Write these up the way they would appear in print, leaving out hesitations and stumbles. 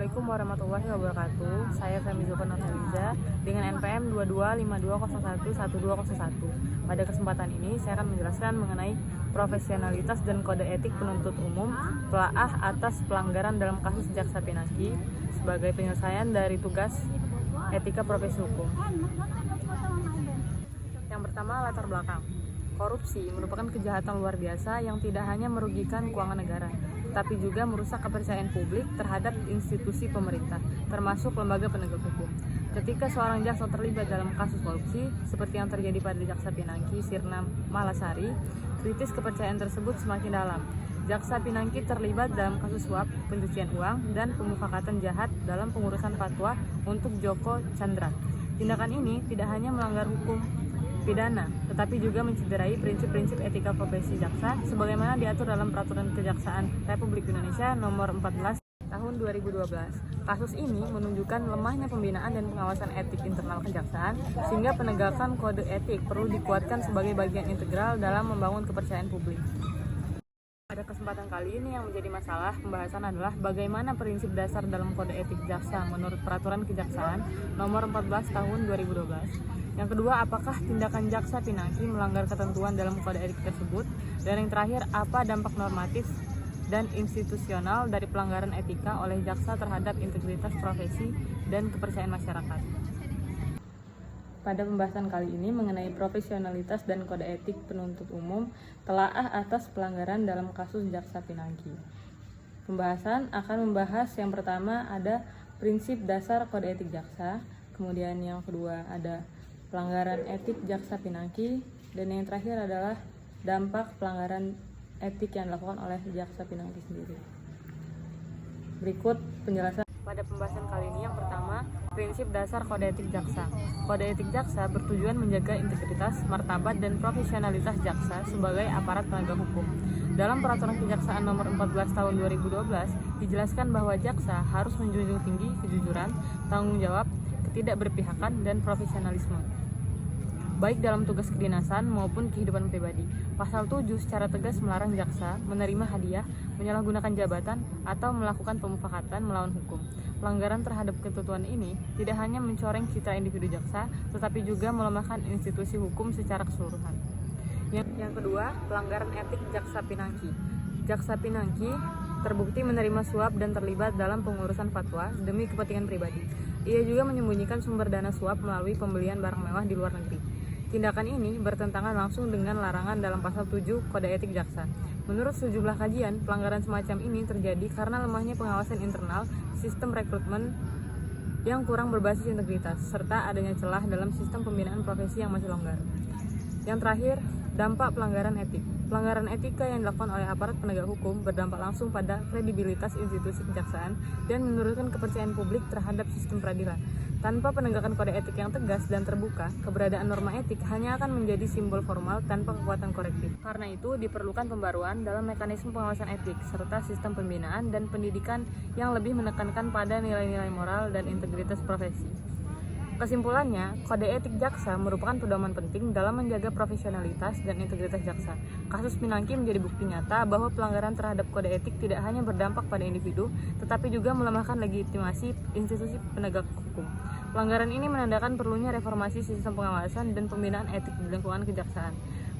Assalamualaikum warahmatullahi wabarakatuh. Saya Femi Zulkarnain dengan NPM 2252011201. Pada kesempatan ini saya akan menjelaskan mengenai profesionalitas dan kode etik penuntut umum telaah atas pelanggaran dalam kasus Jaksa Pinangki sebagai penyelesaian dari tugas etika profesi hukum. Yang pertama, latar belakang. Korupsi merupakan kejahatan luar biasa yang tidak hanya merugikan keuangan negara, tapi juga merusak kepercayaan publik terhadap institusi pemerintah, termasuk lembaga penegak hukum. Ketika seorang jaksa terlibat dalam kasus korupsi, seperti yang terjadi pada Jaksa Pinangki Sirna Malasari, kritis kepercayaan tersebut semakin dalam. Jaksa Pinangki terlibat dalam kasus suap, pencucian uang, dan pemufakatan jahat dalam pengurusan fatwa untuk Joko Chandra. Tindakan ini tidak hanya melanggar hukum pidana, tetapi juga mencederai prinsip-prinsip etika profesi jaksa sebagaimana diatur dalam Peraturan Kejaksaan Republik Indonesia Nomor 14 Tahun 2012. Kasus ini menunjukkan lemahnya pembinaan dan pengawasan etik internal kejaksaan, sehingga penegakan kode etik perlu dikuatkan sebagai bagian integral dalam membangun kepercayaan publik. Pada kesempatan kali ini yang menjadi masalah pembahasan adalah bagaimana prinsip dasar dalam kode etik jaksa menurut Peraturan Kejaksaan Nomor 14 Tahun 2012. Yang kedua, apakah tindakan Jaksa Pinangki melanggar ketentuan dalam kode etik tersebut? Dan yang terakhir, apa dampak normatif dan institusional dari pelanggaran etika oleh jaksa terhadap integritas profesi dan kepercayaan masyarakat? Pada pembahasan kali ini mengenai profesionalitas dan kode etik penuntut umum telaah atas pelanggaran dalam kasus Jaksa Pinangki. Pembahasan akan membahas yang pertama ada prinsip dasar kode etik jaksa, kemudian yang kedua ada pelanggaran etik Jaksa Pinangki, dan yang terakhir adalah dampak pelanggaran etik yang dilakukan oleh Jaksa Pinangki sendiri. Berikut penjelasan pada pembahasan kali ini. Yang pertama, prinsip dasar kode etik jaksa. Kode etik jaksa bertujuan menjaga integritas, martabat, dan profesionalitas jaksa sebagai aparat penegak hukum. Dalam Peraturan Kejaksaan Nomor 14 Tahun 2012 dijelaskan bahwa jaksa harus menjunjung tinggi kejujuran, tanggung jawab, ketidakberpihakan, dan profesionalisme, baik dalam tugas kedinasan maupun kehidupan pribadi. Pasal 7 secara tegas melarang jaksa menerima hadiah, menyalahgunakan jabatan, atau melakukan pemufakatan melawan hukum. Pelanggaran terhadap ketentuan ini tidak hanya mencoreng citra individu jaksa, tetapi juga melemahkan institusi hukum secara keseluruhan. Yang kedua, pelanggaran etik Jaksa Pinangki. Jaksa Pinangki terbukti menerima suap dan terlibat dalam pengurusan fatwa demi kepentingan pribadi. Ia juga menyembunyikan sumber dana suap melalui pembelian barang mewah di luar negeri. Tindakan ini bertentangan langsung dengan larangan dalam pasal 7 Kode Etik Jaksa. Menurut sejumlah kajian, pelanggaran semacam ini terjadi karena lemahnya pengawasan internal, sistem rekrutmen yang kurang berbasis integritas, serta adanya celah dalam sistem pembinaan profesi yang masih longgar. Yang terakhir, dampak pelanggaran etik. Pelanggaran etika yang dilakukan oleh aparat penegak hukum berdampak langsung pada kredibilitas institusi kejaksaan dan menurunkan kepercayaan publik terhadap sistem peradilan. Tanpa penegakan kode etik yang tegas dan terbuka, keberadaan norma etik hanya akan menjadi simbol formal tanpa kekuatan korektif. Karena itu, diperlukan pembaruan dalam mekanisme pengawasan etik, serta sistem pembinaan dan pendidikan yang lebih menekankan pada nilai-nilai moral dan integritas profesi. Kesimpulannya, kode etik jaksa merupakan pedoman penting dalam menjaga profesionalitas dan integritas jaksa. Kasus Pinangki menjadi bukti nyata bahwa pelanggaran terhadap kode etik tidak hanya berdampak pada individu, tetapi juga melemahkan legitimasi institusi penegak hukum. Pelanggaran ini menandakan perlunya reformasi sistem pengawasan dan pembinaan etik di lingkungan kejaksaan.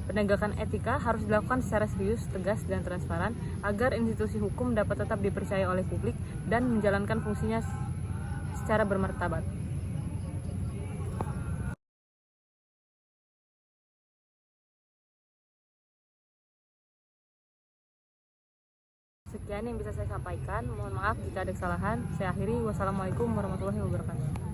Penegakan etika harus dilakukan secara serius, tegas, dan transparan agar institusi hukum dapat tetap dipercaya oleh publik dan menjalankan fungsinya secara bermartabat. Sekian yang bisa saya sampaikan. Mohon maaf jika ada kesalahan. Saya akhiri. Wassalamualaikum warahmatullahi wabarakatuh.